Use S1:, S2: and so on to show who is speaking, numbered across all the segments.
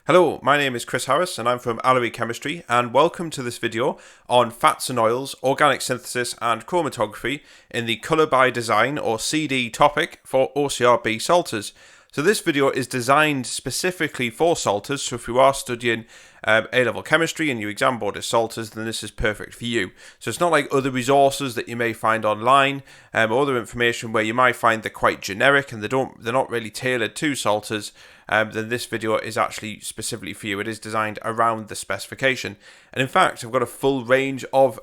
S1: Hello, my name is Chris Harris and I'm from Allery Chemistry, and welcome to this video on fats and oils, organic synthesis and chromatography in the Colour by Design or CD topic for OCR-B salters. So this video is designed specifically for salters, so if you are studying A-level chemistry and your exam board is salters, then this is perfect for you. So it's not like other resources that you may find online or other information where you might find they're quite generic and they're not really tailored to salters. Then this video is actually specifically for you. It is designed around the specification. And in fact, I've got a full range of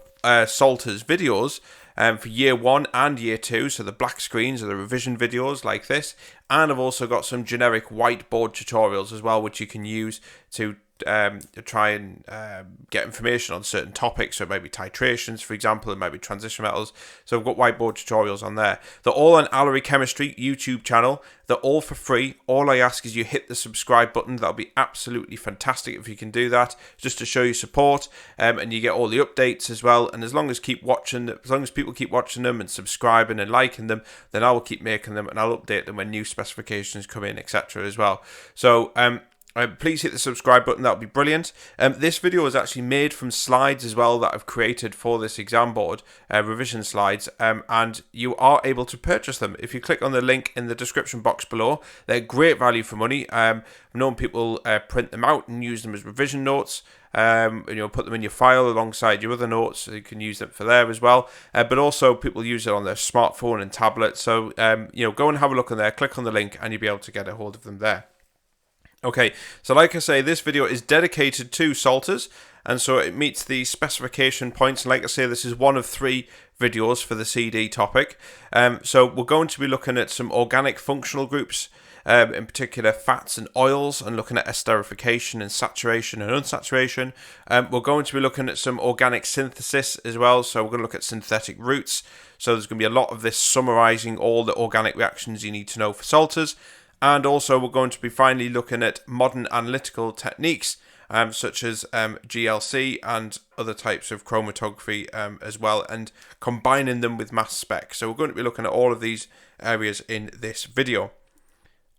S1: salters videos for year 1 and year 2, so the black screens are the revision videos like this, and I've also got some generic whiteboard tutorials as well, which you can use to try and get information on certain topics. So it might be titrations, for example, it might be transition metals. So I've got whiteboard tutorials on there. They're all on Allery Chemistry YouTube channel. They're all for free. All I ask is you hit the subscribe button. That'll be absolutely fantastic if you can do that, just to show your support, and you get all the updates as well. And as long as people keep watching them and subscribing and liking them, then I will keep making them and I'll update them when new specifications come in, etc. as well. So please hit the subscribe button, that would be brilliant. This video is actually made from slides as well that I've created for this exam board, revision slides, and you are able to purchase them. If you click on the link in the description box below, they're great value for money. I've known people print them out and use them as revision notes. And you'll put them in your file alongside your other notes, so you can use them for there as well. But also people use it on their smartphone and tablet. So go and have a look on there, click on the link, and you'll be able to get a hold of them there. Okay, so like I say, this video is dedicated to salters, and so it meets the specification points. And like I say, this is one of 3 videos for the CD topic. So we're going to be looking at some organic functional groups, in particular fats and oils, and looking at esterification and saturation and unsaturation. We're going to be looking at some organic synthesis as well, so we're going to look at synthetic routes. So there's going to be a lot of this summarizing all the organic reactions you need to know for salters. And also we're going to be finally looking at modern analytical techniques, such as GLC and other types of chromatography as well, and combining them with mass spec. So we're going to be looking at all of these areas in this video.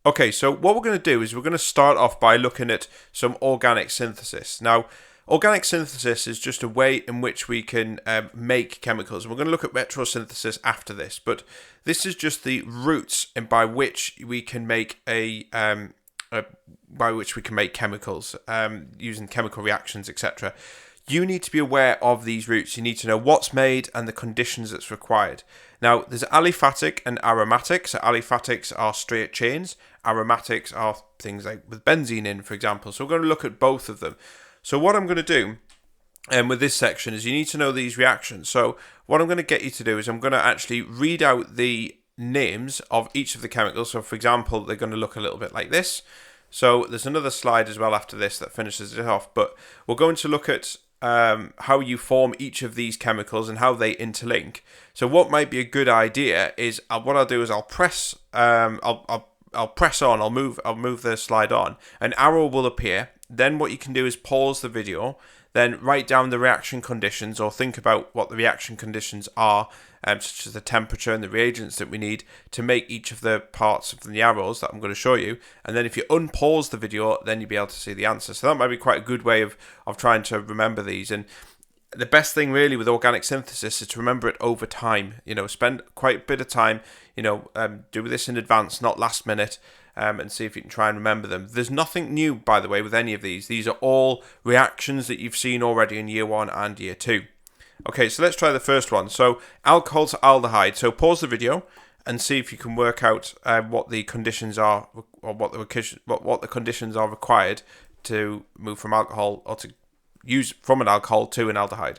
S1: Okay, so what we're going to do is we're going to start off by looking at some organic synthesis. Now, organic synthesis is just a way in which we can make chemicals. We're going to look at retrosynthesis after this, but this is just the routes and by which we can make chemicals using chemical reactions, etc. You need to be aware of these routes. You need to know what's made and the conditions that's required. Now, there's aliphatic and aromatics. So aliphatics are straight chains. Aromatics are things like with benzene in, for example. So we're going to look at both of them. So what I'm going to do with this section is you need to know these reactions. So what I'm going to get you to do is I'm going to actually read out the names of each of the chemicals. So for example, they're going to look a little bit like this. So there's another slide as well after this that finishes it off. But we're going to look at how you form each of these chemicals and how they interlink. So what might be a good idea is what I'll do is I'll press I'll press on. I'll move the slide on. An arrow will appear. Then what you can do is pause the video, then write down the reaction conditions or think about what the reaction conditions are, such as the temperature and the reagents that we need to make each of the parts of the arrows that I'm going to show you. And then if you unpause the video, then you'll be able to see the answer. So that might be quite a good way of trying to remember these. And the best thing really with organic synthesis is to remember it over time. Spend quite a bit of time, do this in advance, not last minute. And see if you can try and remember them. There's nothing new, by the way, with any of these. These are all reactions that you've seen already in year 1 and year 2. Okay, so let's try the first one. So alcohol to aldehyde. So pause the video and see if you can work out what the conditions are, or what the conditions are required to move from alcohol, or to use from an alcohol to an aldehyde.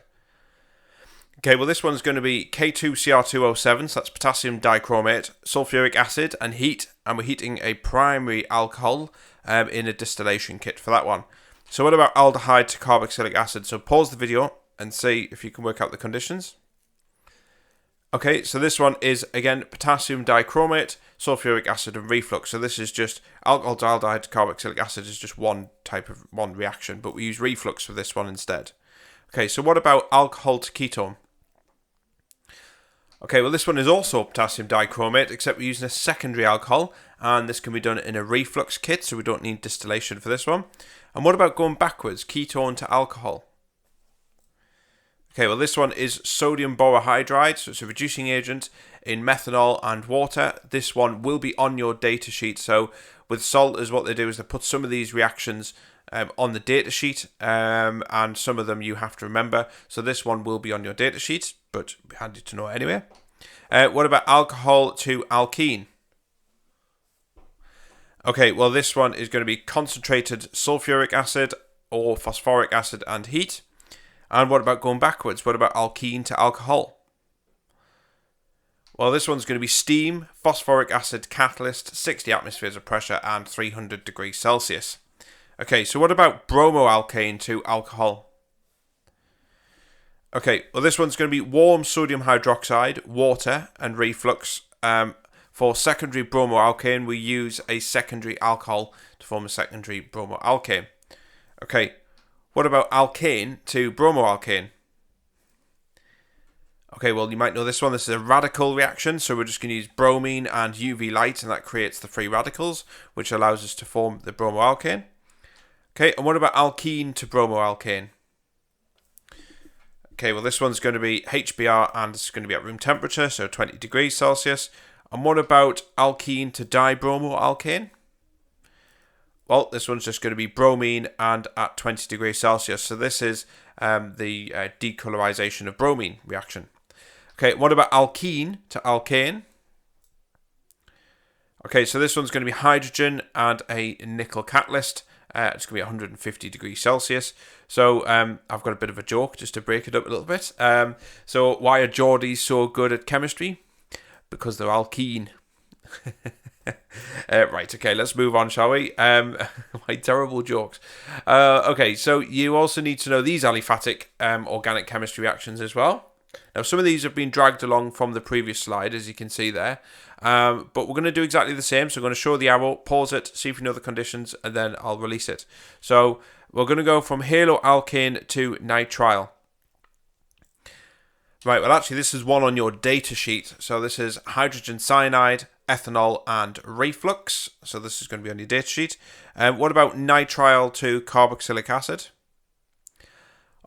S1: Okay, well this one's going to be K2Cr2O7, so that's potassium dichromate, sulfuric acid and heat, and we're heating a primary alcohol in a distillation kit for that one. So what about aldehyde to carboxylic acid? So pause the video and see if you can work out the conditions. Okay, so this one is, again, potassium dichromate, sulfuric acid and reflux. So this is just alcohol to aldehyde to carboxylic acid is just one reaction, but we use reflux for this one instead. Okay, so what about alcohol to ketone? Okay, well this one is also potassium dichromate, except we're using a secondary alcohol, and this can be done in a reflux kit, so we don't need distillation for this one. And what about going backwards, ketone to alcohol? Okay, well this one is sodium borohydride, so it's a reducing agent in methanol and water. This one will be on your data sheet. So with salt, is what they do is they put some of these reactions on the data sheet, and some of them you have to remember. So this one will be on your data sheet, but handy to know anyway. What about alcohol to alkene? Okay, well this one is going to be concentrated sulfuric acid or phosphoric acid and heat. And what about going backwards? What about alkene to alcohol? Well, this one's going to be steam, phosphoric acid catalyst, 60 atmospheres of pressure and 300 degrees Celsius. Okay, so what about bromoalkane to alcohol? Okay, well this one's going to be warm sodium hydroxide, water and reflux. For secondary bromoalkane, we use a secondary alcohol to form a secondary bromoalkane. Okay, what about alkane to bromoalkane? Okay, well you might know this one. This is a radical reaction, so we're just going to use bromine and UV light, and that creates the free radicals, which allows us to form the bromoalkane. Okay, and what about alkene to bromoalkane? Okay, well this one's going to be HBr, and this is going to be at room temperature, so 20 degrees Celsius. And what about alkene to dibromoalkane? Well, this one's just going to be bromine and at 20 degrees Celsius. So this is the decolorization of bromine reaction. Okay, what about alkene to alkane? Okay, so this one's going to be hydrogen and a nickel catalyst. It's going to be 150 degrees Celsius. So I've got a bit of a joke just to break it up a little bit. So why are Geordies so good at chemistry? Because they're alkene. Right, okay, let's move on, shall we? My terrible jokes. Okay, so you also need to know these aliphatic organic chemistry reactions as well. Now, some of these have been dragged along from the previous slide, as you can see there. But we're going to do exactly the same. So I'm going to show the arrow, pause it, see if you know the conditions, and then I'll release it. So we're going to go from haloalkane to nitrile. Right, well actually this is one on your data sheet. So this is hydrogen cyanide, ethanol and reflux. So this is going to be on your data sheet. What about nitrile to carboxylic acid?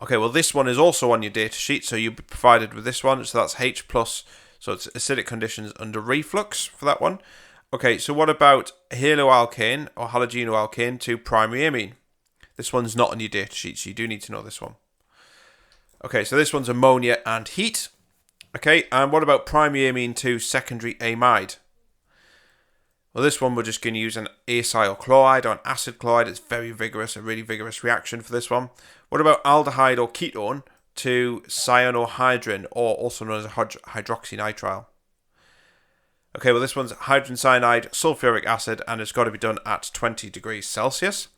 S1: Okay, well this one is also on your data sheet, so you'll be provided with this one. So that's H+, so it's acidic conditions under reflux for that one. Okay, so what about haloalkane or halogenoalkane to primary amine? This one's not on your data sheet, so you do need to know this one. Okay, so this one's ammonia and heat. Okay, and what about primary amine to secondary amide? Well, this one we're just going to use an acyl chloride or an acid chloride. It's very vigorous, a really vigorous reaction for this one. What about aldehyde or ketone to cyanohydrin, or also known as hydroxynitrile? Okay, well this one's hydrogen cyanide, sulfuric acid, and it's got to be done at 20 degrees Celsius.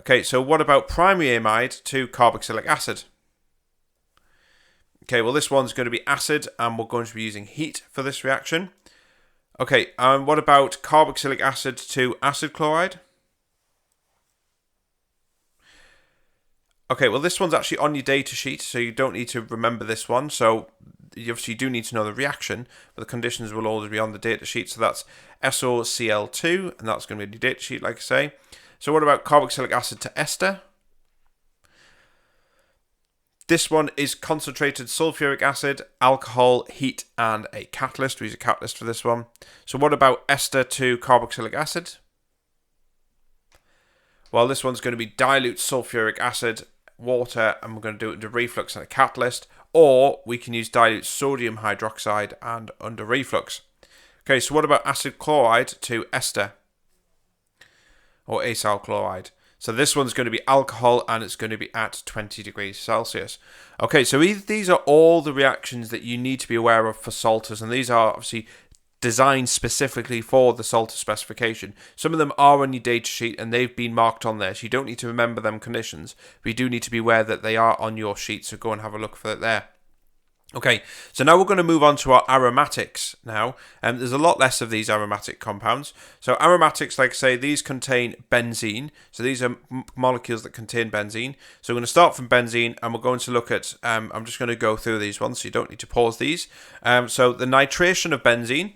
S1: Okay, so what about primary amide to carboxylic acid? Okay, well this one's going to be acid, and we're going to be using heat for this reaction. Okay, and what about carboxylic acid to acid chloride? Okay, well this one's actually on your data sheet, so you don't need to remember this one. So you obviously do need to know the reaction, but the conditions will always be on the data sheet. So that's SOCl2, and that's going to be on your data sheet, like I say. So what about carboxylic acid to ester? This one is concentrated sulfuric acid, alcohol, heat, and a catalyst. We use a catalyst for this one. So what about ester to carboxylic acid? Well, this one's going to be dilute sulfuric acid, water, and we're going to do it under reflux and a catalyst. Or we can use dilute sodium hydroxide and under reflux. Okay, so what about acid chloride to ester? Or acyl chloride? So this one's going to be alcohol, and it's going to be at 20 degrees Celsius. Okay, so these are all the reactions that you need to be aware of for salters, and these are obviously designed specifically for the salter specification. Some of them are on your data sheet, and they've been marked on there, so you don't need to remember them conditions, but you do need to be aware that they are on your sheet, so go and have a look for it there. Okay, so now we're going to move on to our aromatics now. There's a lot less of these aromatic compounds. So aromatics, like I say, these contain benzene. So these are molecules that contain benzene. So we're going to start from benzene, and we're going to look at, I'm just going to go through these ones, so you don't need to pause these. So the nitration of benzene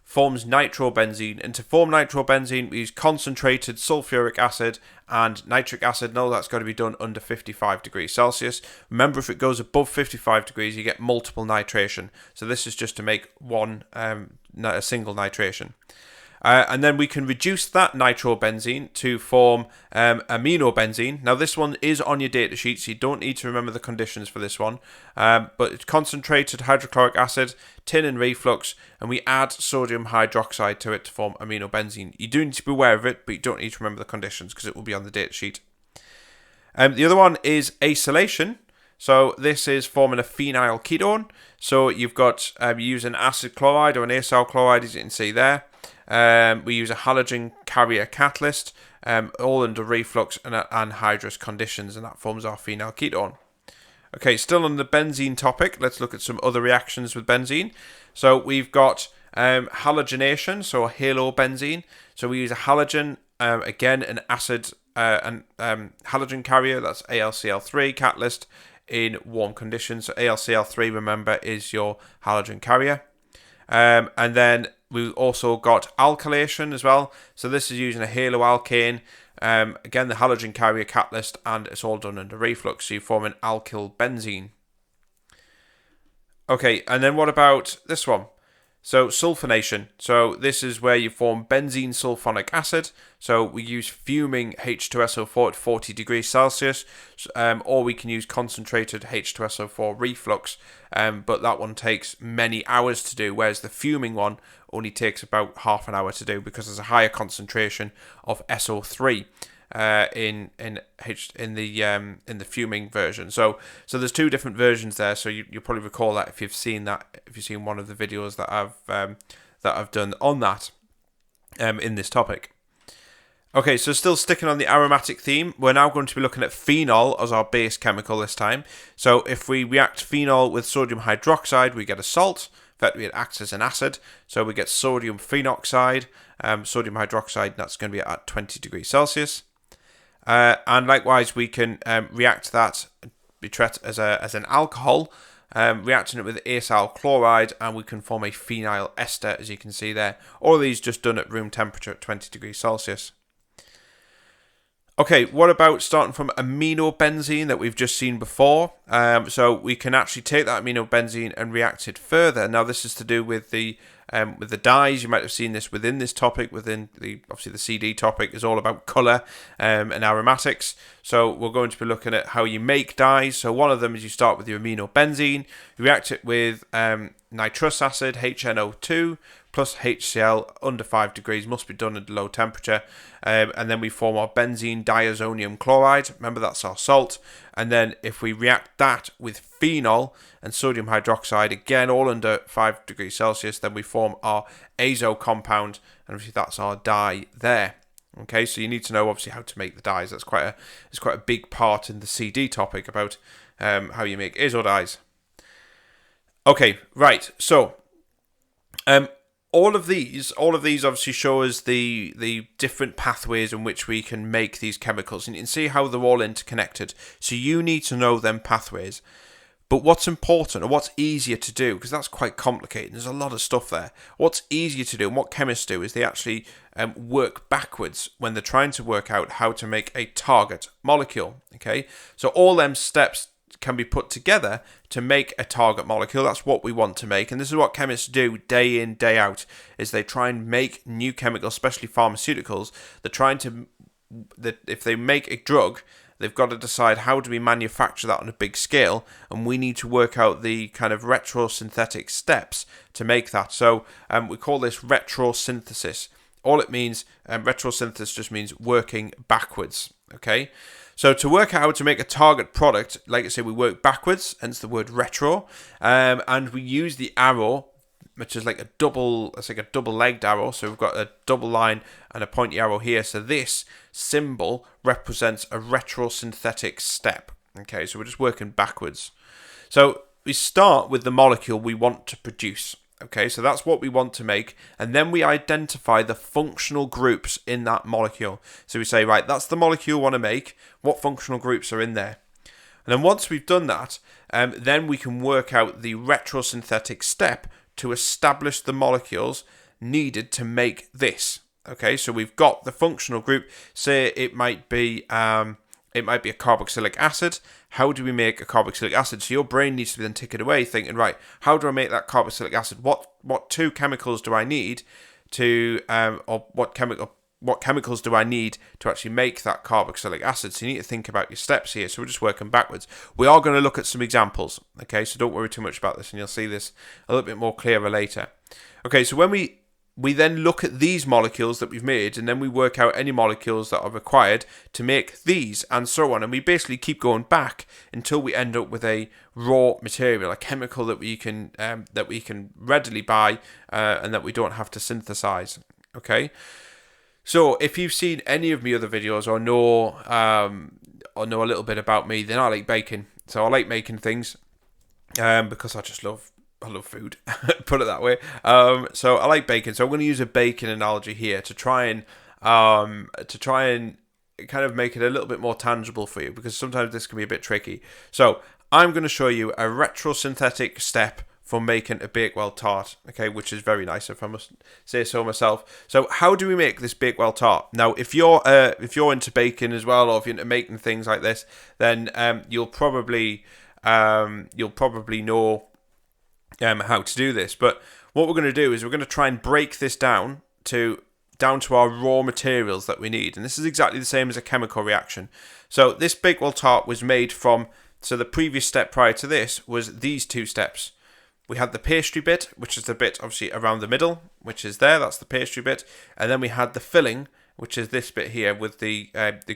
S1: forms nitrobenzene, and to form nitrobenzene we use concentrated sulfuric acid and nitric acid. No, that's got to be done under 55 degrees Celsius. Remember, if it goes above 55 degrees you get multiple nitration, so this is just to make a single nitration. And then we can reduce that nitrobenzene to form aminobenzene. Now this one is on your datasheet, so you don't need to remember the conditions for this one. But it's concentrated hydrochloric acid, tin and reflux, and we add sodium hydroxide to it to form aminobenzene. You do need to be aware of it, but you don't need to remember the conditions because it will be on the datasheet. The other one is acylation. So this is forming a phenyl ketone. So you've got you use an acid chloride or an acyl chloride, as you can see there. We use a halogen carrier catalyst, all under reflux and anhydrous conditions, and that forms our phenyl ketone. Okay, still on the benzene topic, let's look at some other reactions with benzene. So we've got halogenation, so halobenzene. So we use a halogen, again an acid and halogen carrier, that's AlCl3 catalyst in warm conditions. So AlCl3, remember, is your halogen carrier. And then we've also got alkylation as well. So this is using a haloalkane. Again, the halogen carrier catalyst, and it's all done under reflux. So you form an alkyl benzene. Okay, and then what about this one? So sulfonation. So this is where you form benzene sulfonic acid. So we use fuming H2SO4 at 40 degrees Celsius, or we can use concentrated H2SO4 reflux, but that one takes many hours to do, whereas the fuming one only takes about half an hour to do because there's a higher concentration of SO3 in the fuming version. So there's two different versions there. So you'll probably recall that if you've seen one of the videos that I've done on that in this topic. Okay, so still sticking on the aromatic theme, we're now going to be looking at phenol as our base chemical this time. So if we react phenol with sodium hydroxide, we get a salt. Effectively, it acts as an acid. So we get sodium phenoxide, sodium hydroxide, that's going to be at 20 degrees Celsius. And likewise, we can react that as an alcohol, reacting it with acyl chloride, and we can form a phenyl ester, as you can see there. All of these just done at room temperature at 20 degrees Celsius. Okay, what about starting from aminobenzene that we've just seen before? So we can actually take that aminobenzene and react it further. Now this is to do with the dyes. You might have seen this within this topic, obviously the CD topic is all about colour and aromatics. So we're going to be looking at how you make dyes. So one of them is you start with your aminobenzene, you react it with nitrous acid, HNO2, plus HCl under 5 degrees, must be done at low temperature. And then we form our benzene diazonium chloride. Remember, that's our salt. And then if we react that with phenol and sodium hydroxide, again, all under 5 degrees Celsius, then we form our azo compound. And obviously that's our dye there. Okay, so you need to know obviously how to make the dyes. It's quite a big part in the CD topic about how you make azo dyes. Okay, right. So all of these obviously show us the different pathways in which we can make these chemicals, and you can see how they're all interconnected. So you need to know them pathways. But what's important, or what's easier to do, because that's quite complicated, there's a lot of stuff there. What's easier to do, and what chemists do, is they actually work backwards when they're trying to work out how to make a target molecule. Okay, so all them steps can be put together to make a target molecule. That's what we want to make, and this is what chemists do day in, day out, is they try and make new chemicals, especially pharmaceuticals. They're trying to, if they make a drug, they've got to decide how do we manufacture that on a big scale, and we need to work out the kind of retrosynthetic steps to make that. So we call this retrosynthesis. All it means, retrosynthesis just means working backwards. Okay, so to work out how to make a target product, like I say, we work backwards, hence the word retro, and we use the arrow, which is like a double-legged arrow. So we've got a double line and a pointy arrow here. So this symbol represents a retrosynthetic step. Okay, so we're just working backwards. So start with the molecule we want to produce. Okay, so that's what we want to make, and then we identify the functional groups in that molecule. So we say, right, that's the molecule we want to make. What functional groups are in there? And then once we've done that, then we can work out the retrosynthetic step to establish the molecules needed to make this. Okay, so we've got the functional group. Say it might be a carboxylic acid. How do we make a carboxylic acid? So your brain needs to be then ticking away, thinking, right, how do I make that carboxylic acid? What two chemicals do I need to, or what chemicals do I need to actually make that carboxylic acid? So you need to think about your steps here. So we're just working backwards. We are going to look at some examples. Okay, so don't worry too much about this, and you'll see this a little bit more clearer later. Okay, so when we then look at these molecules that we've made, and then we work out any molecules that are required to make these, and so on. And we basically keep going back until we end up with a raw material, a chemical that we can readily buy and that we don't have to synthesize. Okay, so if you've seen any of my other videos or know a little bit about me, then I like baking. So I like making things because I love food, put it that way. So I like baking. So I'm going to use a baking analogy here to try and kind of make it a little bit more tangible for you, because sometimes this can be a bit tricky. So I'm going to show you a retrosynthetic step for making a Bakewell tart, okay, which is very nice, if I must say so myself. So how do we make this Bakewell tart? Now, if you're into baking as well, or if you're into making things like this, then you'll probably know how to do this. But what we're going to do is we're going to try and break this down to our raw materials that we need, and this is exactly the same as a chemical reaction. So this Bakewell tart was made from, so the previous step prior to this was these two steps. We had the pastry bit, which is the bit obviously around the middle, which is there, that's the pastry bit, and then we had the filling, which is this bit here with the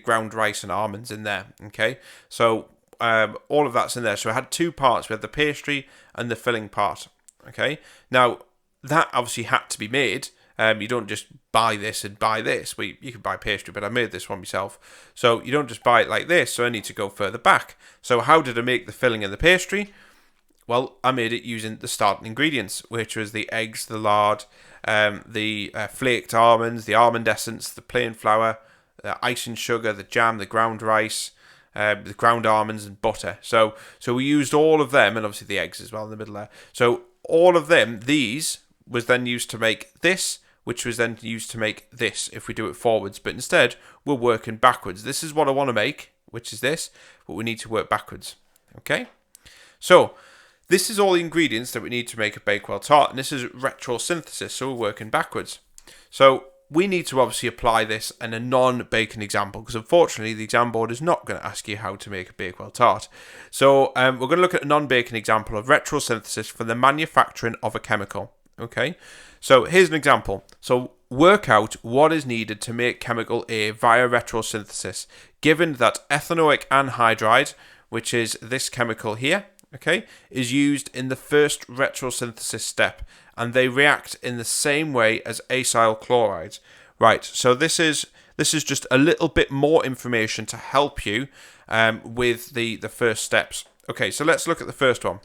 S1: ground rice and almonds in there. Okay, so all of that's in there. So I had two parts. We had the pastry and the filling part. Okay, now that obviously had to be made. You don't just buy this and buy this. You can buy pastry, but I made this one myself. So you don't just buy it like this. So I need to go further back. So how did I make the filling and the pastry? Well, I made it using the starting ingredients, which was the eggs, the lard, the flaked almonds, the almond essence, the plain flour, the icing sugar, the jam, the ground rice, the ground almonds, and butter. So we used all of them, and obviously the eggs as well in the middle there. So all of them, these, was then used to make this, which was then used to make this if we do it forwards. But instead, we're working backwards. This is what I want to make, which is this, but we need to work backwards. Okay? So this is all the ingredients that we need to make a Bakewell tart, and this is retrosynthesis, so we're working backwards. So we need to obviously apply this in a non-baking example, because unfortunately the exam board is not going to ask you how to make a Bakewell tart. So we're going to look at a non-baking example of retrosynthesis for the manufacturing of a chemical. Okay, so here's an example. So work out what is needed to make chemical A via retrosynthesis, given that ethanoic anhydride, which is this chemical here, okay, is used in the first retrosynthesis step, and they react in the same way as acyl chlorides. Right, so this is just a little bit more information to help you with the first steps. Okay, so let's look at the first one.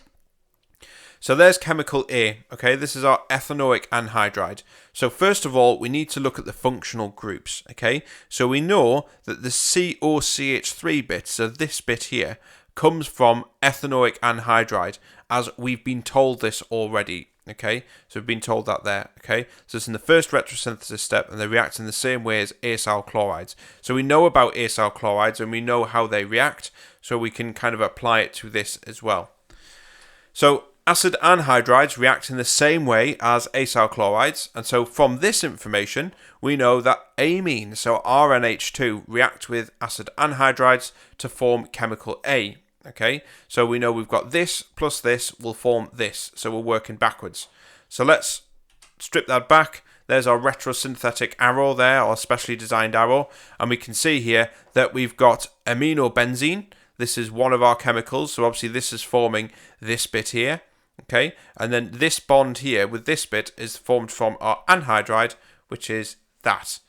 S1: So there's chemical A, okay, this is our ethanoic anhydride. So first of all, we need to look at the functional groups, okay? So we know that the COCH3 bit, so this bit here, comes from ethanoic anhydride, as we've been told this already, okay? So we've been told that there, okay? So it's in the first retrosynthesis step, and they react in the same way as acyl chlorides. So we know about acyl chlorides, and we know how they react, so we can kind of apply it to this as well. So acid anhydrides react in the same way as acyl chlorides, and so from this information, we know that amines, so RNH2, react with acid anhydrides to form chemical A. Okay, so we know we've got this plus this will form this, so we're working backwards. So let's strip that back. There's our retrosynthetic arrow there, our specially designed arrow, and we can see here that we've got aminobenzene. This is one of our chemicals, so obviously this is forming this bit here. Okay, and then this bond here with this bit is formed from our anhydride, which is that.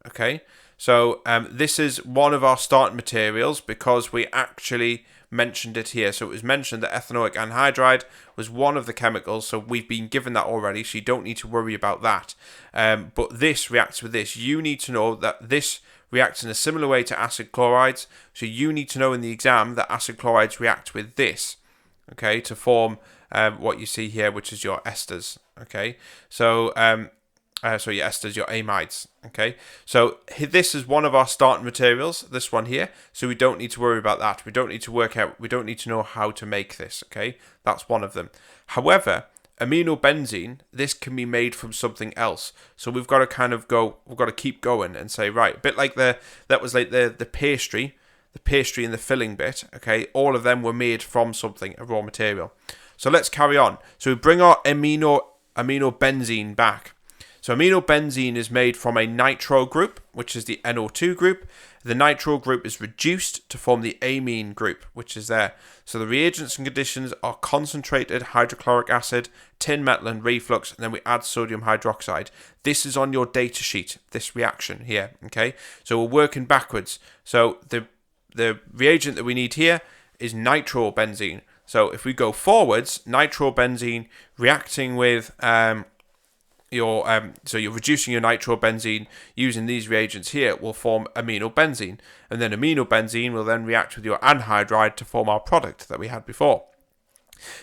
S1: Okay, so this is one of our starting materials because we actually mentioned it here. So it was mentioned that ethanoic anhydride was one of the chemicals, so we've been given that already, so you don't need to worry about that. But this reacts with this. You need to know that this reacts in a similar way to acid chlorides, so you need to know in the exam that acid chlorides react with this, okay, to form what you see here, which is your esters, okay? So your esters, your amides, okay? So this is one of our starting materials, this one here, so we don't need to worry about that. We don't need to know how to make this, okay? That's one of them. However, aminobenzene, this can be made from something else. So we've got to keep going and say, right, a bit like the pastry and the filling bit, okay? All of them were made from something, a raw material. So let's carry on. So we bring our aminobenzene back. So aminobenzene is made from a nitro group, which is the NO2 group. The nitro group is reduced to form the amine group, which is there. So the reagents and conditions are concentrated hydrochloric acid, tin metal and reflux, and then we add sodium hydroxide. This is on your data sheet, this reaction here, okay? So we're working backwards. So the reagent that we need here is nitrobenzene. So if we go forwards, nitrobenzene reacting with so you're reducing your nitrobenzene using these reagents here will form aminobenzene, and then aminobenzene will then react with your anhydride to form our product that we had before.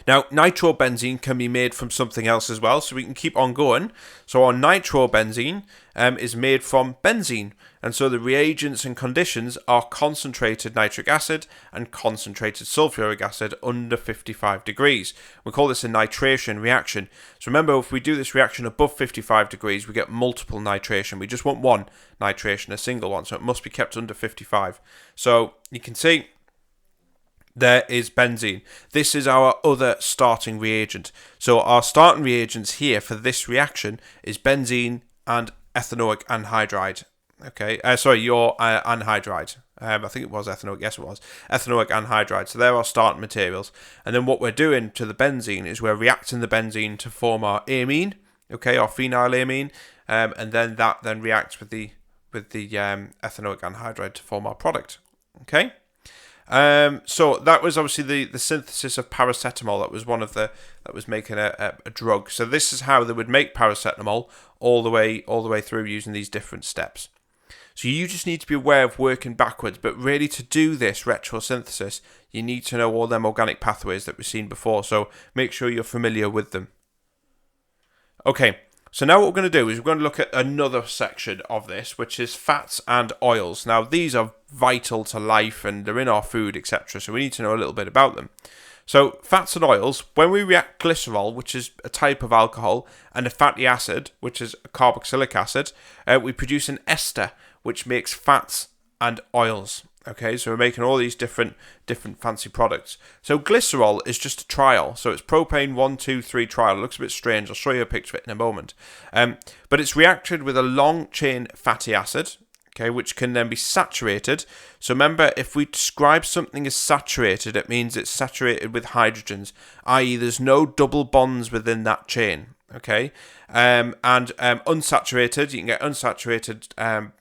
S1: Now, nitrobenzene can be made from something else as well, so we can keep on going. So our nitrobenzene is made from benzene, and so the reagents and conditions are concentrated nitric acid and concentrated sulfuric acid under 55 degrees. We call this a nitration reaction. So remember, if we do this reaction above 55 degrees, we get multiple nitration. We just want one nitration, a single one, so it must be kept under 55. So you can see there is benzene. This is our other starting reagent. So our starting reagents here for this reaction is benzene and ethanoic anhydride. Okay, your anhydride. I think it was ethanoic. Yes, it was ethanoic anhydride. So they're our starting materials. And then what we're doing to the benzene is we're reacting the benzene to form our amine. Okay, our phenylamine, and then that reacts with the ethanoic anhydride to form our product. Okay. So that was obviously the synthesis of paracetamol. That was that was making a drug. So this is how they would make paracetamol all the way through using these different steps. So you just need to be aware of working backwards, but really to do this retrosynthesis, you need to know all them organic pathways that we've seen before. So make sure you're familiar with them. Okay. So now what we're going to do is we're going to look at another section of this, which is fats and oils. Now, these are vital to life and they're in our food, etc. So we need to know a little bit about them. So fats and oils, when we react glycerol, which is a type of alcohol, and a fatty acid, which is a carboxylic acid, we produce an ester, which makes fats and oils. Okay, so we're making all these different fancy products. So glycerol is just a triol. So it's propane 1,2,3 triol. It looks a bit strange. I'll show you a picture of it in a moment. But it's reacted with a long chain fatty acid, okay, which can then be saturated. So remember, if we describe something as saturated, it means it's saturated with hydrogens, i.e. there's no double bonds within that chain. Okay, and unsaturated, you can get unsaturated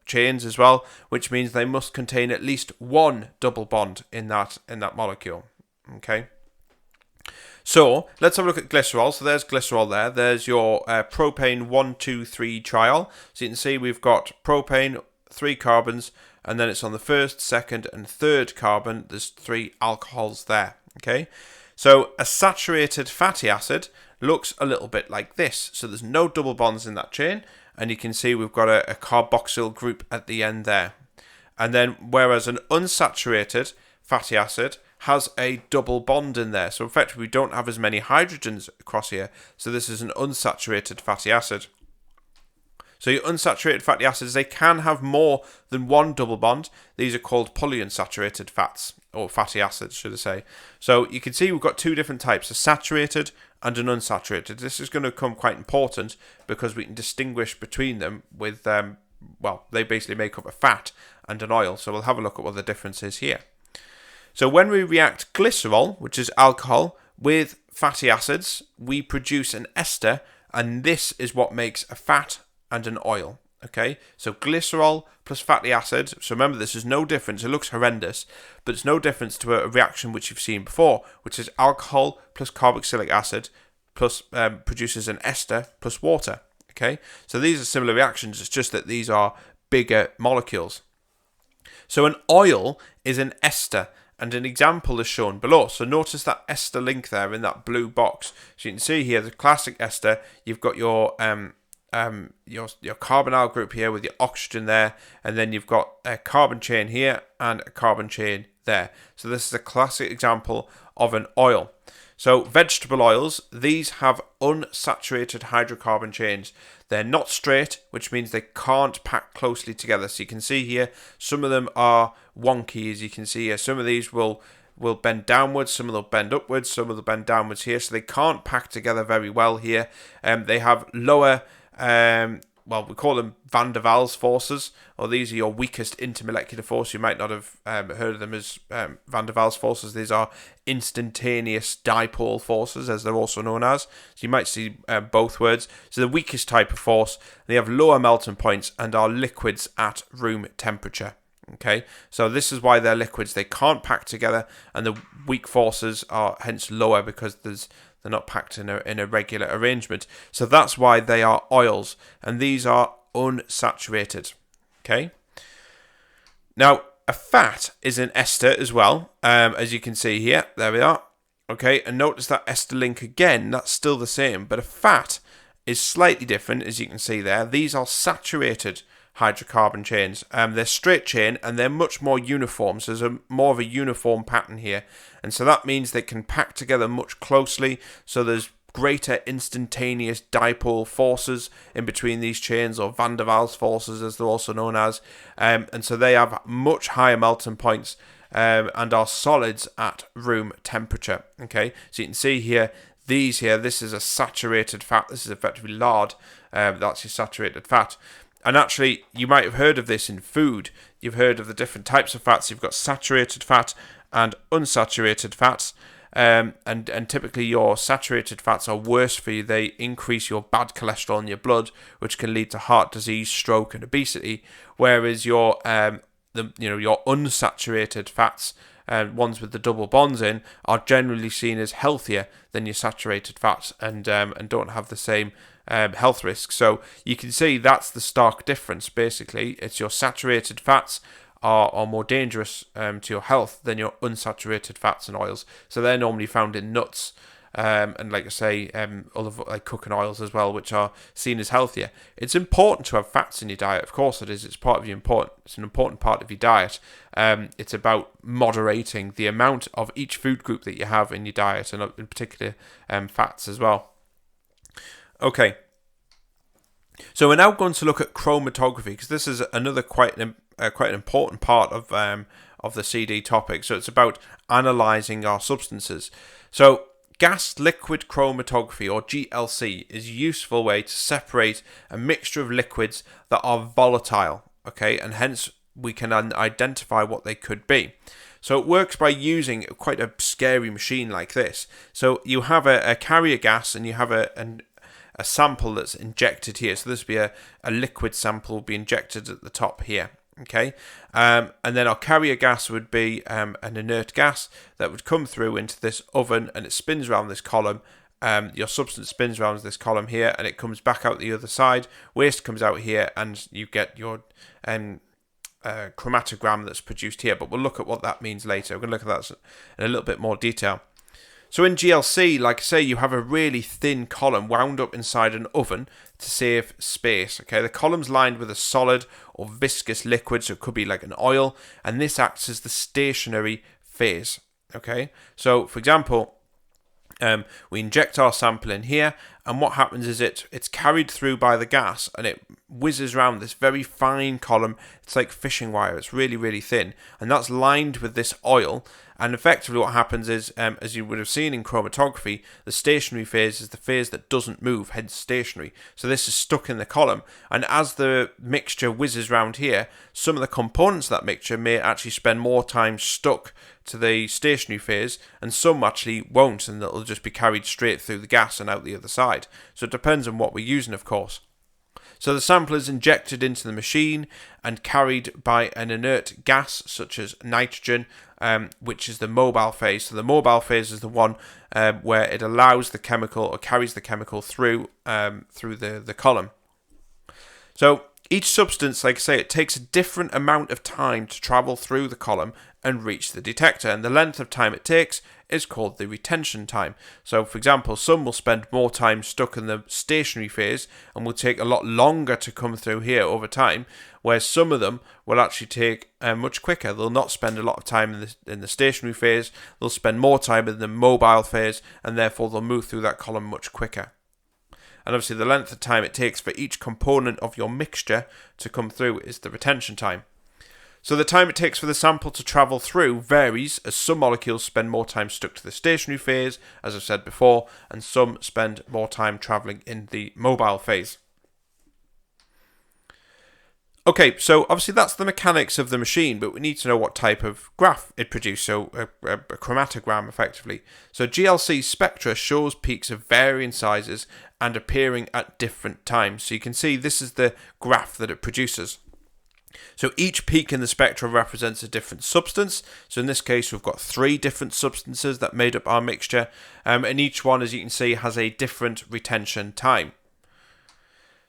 S1: chains as well, which means they must contain at least one double bond in that molecule. Okay, so let's have a look at glycerol. So there's glycerol there. There's your propane 1,2,3 triol. So you can see we've got propane, 3 carbons, and then it's on the first, second, and third carbon. There's 3 alcohols there. Okay, so a saturated fatty acid looks a little bit like this. So there's no double bonds in that chain. And you can see we've got a carboxyl group at the end there. And then whereas an unsaturated fatty acid has a double bond in there. So effectively we don't have as many hydrogens across here. So this is an unsaturated fatty acid. So your unsaturated fatty acids, they can have more than one double bond. These are called polyunsaturated fats, or fatty acids, should I say. So you can see we've got 2 different types, a saturated and an unsaturated. This is going to become quite important because we can distinguish between them with, they basically make up a fat and an oil. So we'll have a look at what the difference is here. So when we react glycerol, which is alcohol, with fatty acids, we produce an ester, and this is what makes a fat and an oil. Okay, so glycerol plus fatty acid. So remember, this is no difference. It looks horrendous, but it's no difference to a reaction which you've seen before, which is alcohol plus carboxylic acid plus produces an ester plus water. Okay, so these are similar reactions. It's just that these are bigger molecules. So an oil is an ester, and an example is shown below. So notice that ester link there in that blue box. So you can see here the classic ester. You've got your carbonyl group here with your oxygen there, and then you've got a carbon chain here and a carbon chain there. So this is a classic example of an oil. So vegetable oils, these have unsaturated hydrocarbon chains. They're not straight, which means they can't pack closely together. So you can see here, some of them are wonky, as you can see here. Some of these will bend downwards, some of them will bend upwards, some of them bend downwards here. So they can't pack together very well here. They have lower, we call them van der Waals forces, or these are your weakest intermolecular force. You might not have heard of them as van der Waals forces. These are instantaneous dipole forces, as they're also known as. So you might see both words. So the weakest type of force, they have lower melting points and are liquids at room temperature. Okay, so this is why they're liquids. They can't pack together, and the weak forces are hence lower because they're not packed in a regular arrangement. So that's why they are oils, and these are unsaturated. Okay. Now, a fat is an ester as well, as you can see here. There we are. Okay, and notice that ester link again. That's still the same, but a fat is slightly different, as you can see there. These are saturated hydrocarbon chains. They're straight chain and they're much more uniform. So there's more of a uniform pattern here, and so that means they can pack together much closely. So there's greater instantaneous dipole forces in between these chains, or van der Waals forces as they're also known as, and so they have much higher melting points and are solids at room temperature. Okay, so you can see here, this is a saturated fat. This is effectively lard. That's your saturated fat. And actually, you might have heard of this in food. You've heard of the different types of fats. You've got saturated fat and unsaturated fats. And typically your saturated fats are worse for you. They increase your bad cholesterol in your blood, which can lead to heart disease, stroke, and obesity. Whereas your unsaturated fats, ones with the double bonds in, are generally seen as healthier than your saturated fats, and don't have the same health risks. So you can see that's the stark difference. Basically, it's your saturated fats are more dangerous to your health than your unsaturated fats and oils. So they're normally found in nuts, and like I say, other like cooking oils as well, which are seen as healthier. It's important to have fats in your diet, of course it is. It's an important part of your diet. It's about moderating the amount of each food group that you have in your diet, and in particular fats as well. Okay, so we're now going to look at chromatography, because this is another quite an important part of the CD topic. So it's about analysing our substances. So gas liquid chromatography, or GLC, is a useful way to separate a mixture of liquids that are volatile. Okay, and hence we can identify what they could be. So it works by using quite a scary machine like this. So you have a carrier gas, and you have a sample that's injected here. So this would be a liquid sample will be injected at the top here. Okay, and then our carrier gas would be an inert gas that would come through into this oven, and it spins around this column. Your substance spins around this column here, and it comes back out the other side. Waste comes out here, and you get your chromatogram that's produced here. But we'll look at what that means later. We're going to look at that in a little bit more detail. So in GLC, like I say, you have a really thin column wound up inside an oven to save space. Okay, the column's lined with a solid or viscous liquid, so it could be like an oil, and this acts as the stationary phase. Okay, so for example, we inject our sample in here, and what happens is it's carried through by the gas, and it whizzes around this very fine column. It's like fishing wire. It's really, really thin, and that's lined with this oil. And effectively what happens is, as you would have seen in chromatography, the stationary phase is the phase that doesn't move, hence stationary. So this is stuck in the column, and as the mixture whizzes around here, some of the components of that mixture may actually spend more time stuck to the stationary phase, and some actually won't, and it'll just be carried straight through the gas and out the other side. So it depends on what we're using, of course. So the sample is injected into the machine and carried by an inert gas such as nitrogen, which is the mobile phase. So the mobile phase is the one where it allows the chemical or carries the chemical through the column. So each substance, like I say, it takes a different amount of time to travel through the column and reach the detector, and the length of time it takes is called the retention time. So for example, some will spend more time stuck in the stationary phase and will take a lot longer to come through here over time, whereas some of them will actually take much quicker. They'll not spend a lot of time in the stationary phase, they'll spend more time in the mobile phase, and therefore they'll move through that column much quicker. And obviously the length of time it takes for each component of your mixture to come through is the retention time. So the time it takes for the sample to travel through varies, as some molecules spend more time stuck to the stationary phase, as I've said before, and some spend more time travelling in the mobile phase. Okay, so obviously that's the mechanics of the machine, but we need to know what type of graph it produced, so a chromatogram effectively. So GLC spectra shows peaks of varying sizes and appearing at different times. So you can see this is the graph that it produces. So each peak in the spectra represents a different substance. So in this case, we've got 3 different substances that made up our mixture, and each one, as you can see, has a different retention time.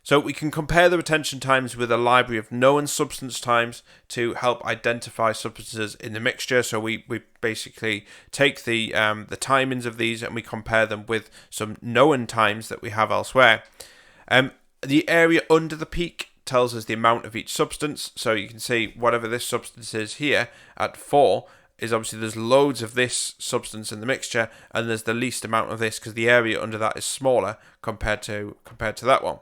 S1: So we can compare the retention times with a library of known substance times to help identify substances in the mixture. So we basically take the timings of these and we compare them with some known times that we have elsewhere. The area under the peak tells us the amount of each substance. So you can see whatever this substance is here at 4 is obviously there's loads of this substance in the mixture, and there's the least amount of this because the area under that is smaller compared to that one.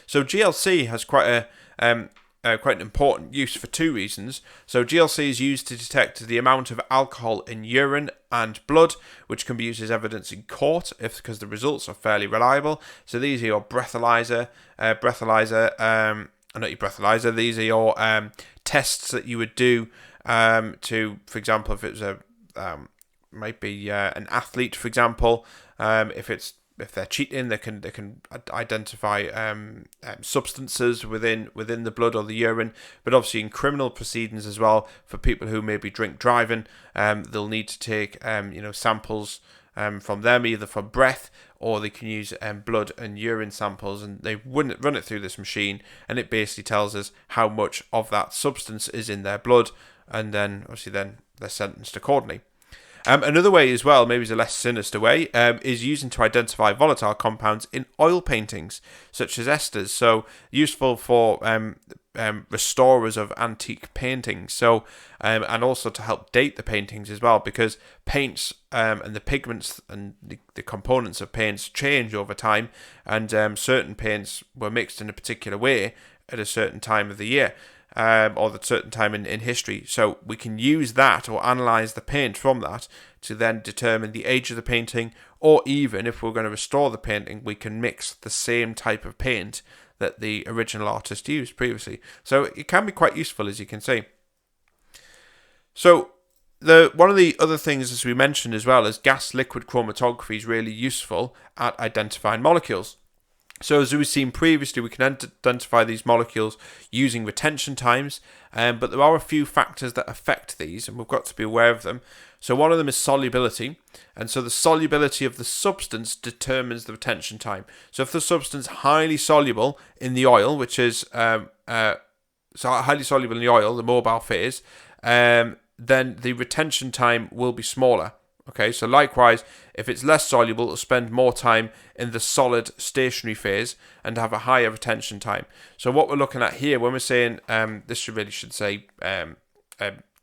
S1: So GLC has quite an important use for 2 reasons. So GLC is used to detect the amount of alcohol in urine and blood, which can be used as evidence in court because the results are fairly reliable. So these are your these are your tests that you would do to, for example, if it was might be an athlete, for example, if they're cheating, they can identify substances within the blood or the urine. But obviously in criminal proceedings as well, for people who maybe drink driving, they'll need to take samples from them, either for breath, or they can use blood and urine samples, and they wouldn't run it through this machine, and it basically tells us how much of that substance is in their blood, and then obviously they're sentenced accordingly. Another way as well, maybe it's a less sinister way, is using to identify volatile compounds in oil paintings, such as esters. So useful for restorers of antique paintings. So and also to help date the paintings as well, because paints and the pigments and the components of paints change over time, and certain paints were mixed in a particular way at a certain time of the year. Or the certain time in history. So we can use that or analyse the paint from that to then determine the age of the painting, or even if we're going to restore the painting, we can mix the same type of paint that the original artist used previously. So it can be quite useful, as you can see. So one of the other things, as we mentioned as well, is gas-liquid chromatography is really useful at identifying molecules. So as we've seen previously, we can identify these molecules using retention times, but there are a few factors that affect these, and we've got to be aware of them. So one of them is solubility, and so the solubility of the substance determines the retention time. So if the substance is highly soluble in the oil, which is highly soluble in the oil, the mobile phase, then the retention time will be smaller. Okay, so likewise, if it's less soluble, it'll spend more time in the solid stationary phase and have a higher retention time. So what we're looking at here, when we're saying this should say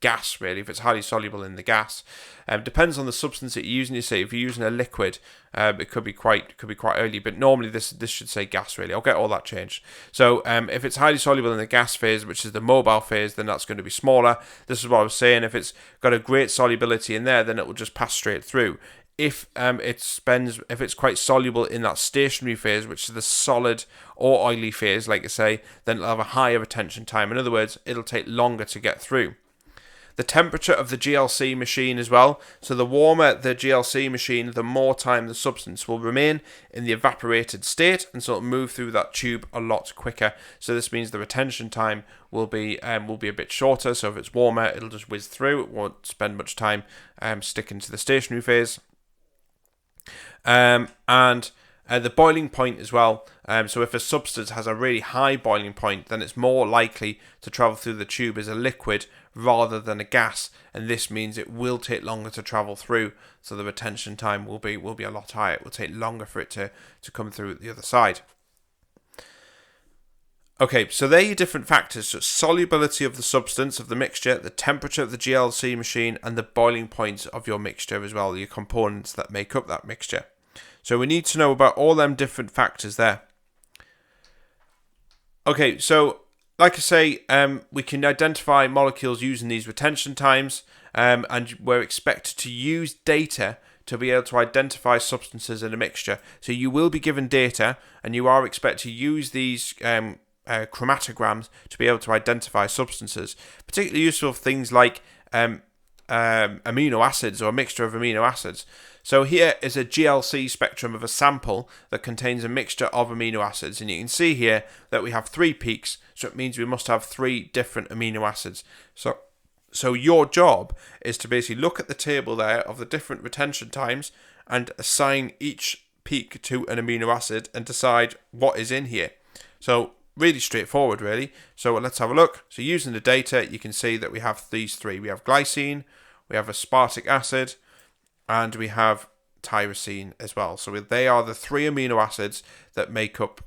S1: gas, really, if it's highly soluble in the gas, depends on the substance that you're using. You say if you're using a liquid, it could be quite early, but normally this should say gas, really. I'll get all that changed. So if it's highly soluble in the gas phase, which is the mobile phase, then that's going to be smaller. This is what I was saying. If it's got a great solubility in there, then it will just pass straight through. If it's quite soluble in that stationary phase, which is the solid or oily phase, like I say, then it'll have a higher retention time. In other words, it'll take longer to get through. the temperature of the GLC machine as well. So the warmer the GLC machine, the more time the substance will remain in the evaporated state, and so it'll move through that tube a lot quicker. So this means the retention time will be a bit shorter. So if it's warmer, it'll just whiz through. It won't spend much time sticking to the stationary phase. And the boiling point as well. So if a substance has a really high boiling point, then it's more likely to travel through the tube as a liquid rather than a gas, and this means it will take longer to travel through. So the retention time will be a lot higher. It will take longer for it to come through the other side. Okay, so there are your different factors. So solubility of the substance, of the mixture, the temperature of the GLC machine, and the boiling points of your mixture as well, your components that make up that mixture. So we need to know about all them different factors there. Okay, so like I say, we can identify molecules using these retention times, and we're expected to use data to be able to identify substances in a mixture. So you will be given data, and you are expected to use these chromatograms to be able to identify substances, particularly useful for things like amino acids or a mixture of amino acids. So here is a GLC spectrum of a sample that contains a mixture of amino acids, and you can see here that we have 3 peaks, so it means we must have 3 different amino acids. So your job is to basically look at the table there of the different retention times and assign each peak to an amino acid and decide what is in here. So really straightforward, really. So let's have a look. So using the data, you can see that we have these 3. We have glycine, we have aspartic acid, and we have tyrosine as well. So they are the 3 amino acids that make up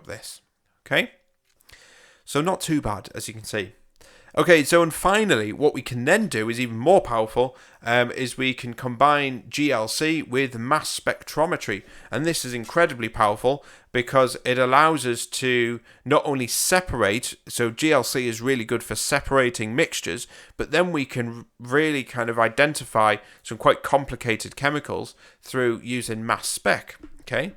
S1: this. Okay, so not too bad, as you can see. Okay, so and finally, what we can then do is even more powerful, is we can combine GLC with mass spectrometry. And this is incredibly powerful because it allows us to not only separate, so GLC is really good for separating mixtures, but then we can really kind of identify some quite complicated chemicals through using mass spec, okay?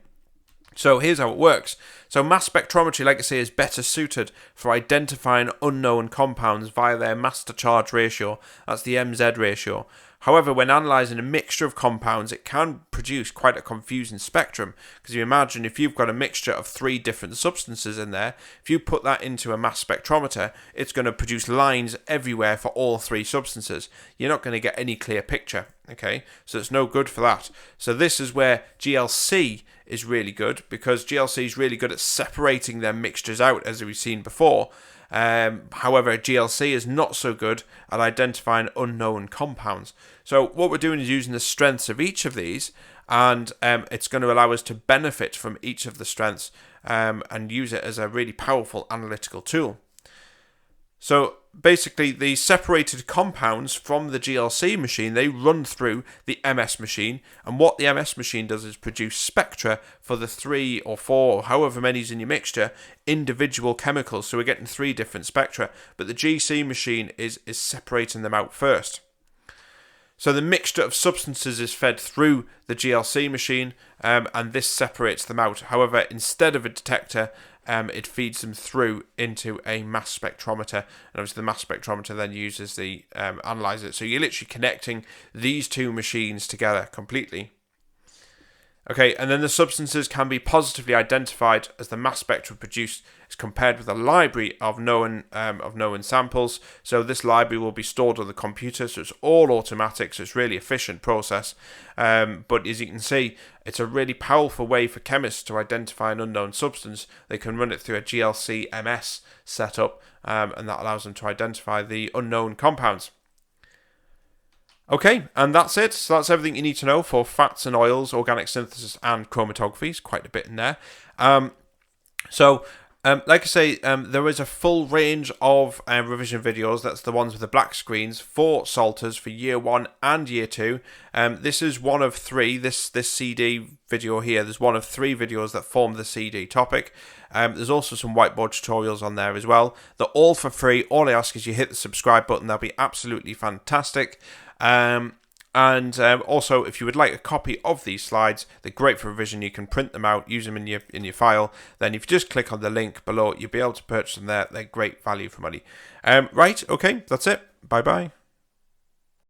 S1: So here's how it works. So mass spectrometry, like I say, is better suited for identifying unknown compounds via their mass to charge ratio. That's the MZ ratio. However, when analysing a mixture of compounds, it can produce quite a confusing spectrum. Because you imagine if you've got a mixture of 3 different substances in there, if you put that into a mass spectrometer, it's going to produce lines everywhere for all 3 substances. You're not going to get any clear picture. Okay, so it's no good for that. So this is where GLC is really good, because GLC is really good at separating their mixtures out, as we've seen before. However, GLC is not so good at identifying unknown compounds. So what we're doing is using the strengths of each of these, and it's going to allow us to benefit from each of the strengths and use it as a really powerful analytical tool. So basically, the separated compounds from the GLC machine, they run through the MS machine, and what the MS machine does is produce spectra for the 3 or 4 or however many is in your mixture, individual chemicals. So we're getting 3 different spectra, but the GC machine is separating them out first. So the mixture of substances is fed through the GLC machine, and this separates them out. However, instead of a detector, it feeds them through into a mass spectrometer, and obviously the mass spectrometer then uses the analyzer. So you're literally connecting these 2 machines together completely. Okay, and then the substances can be positively identified as the mass spectra produced is compared with a library of known samples. So this library will be stored on the computer, so it's all automatic, so it's really efficient process. But as you can see, it's a really powerful way for chemists to identify an unknown substance. They can run it through a GLC MS setup, and that allows them to identify the unknown compounds. Okay, and that's it. So that's everything you need to know for fats and oils, organic synthesis, and chromatography. It's quite a bit in there. Like I say, there is a full range of revision videos. That's the ones with the black screens for Salters for year 1 and year 2. This is one of 3. This CD video here, there's one of 3 videos that form the CD topic. There's also some whiteboard tutorials on there as well. They're all for free. All I ask is you hit the subscribe button. That'll be absolutely fantastic. And also, if you would like a copy of these slides, they're great for revision. You can print them out, use them in your file. Then if you just click on the link below, you'll be able to purchase them there. They're great value for money. Right, okay, that's it. Bye-bye.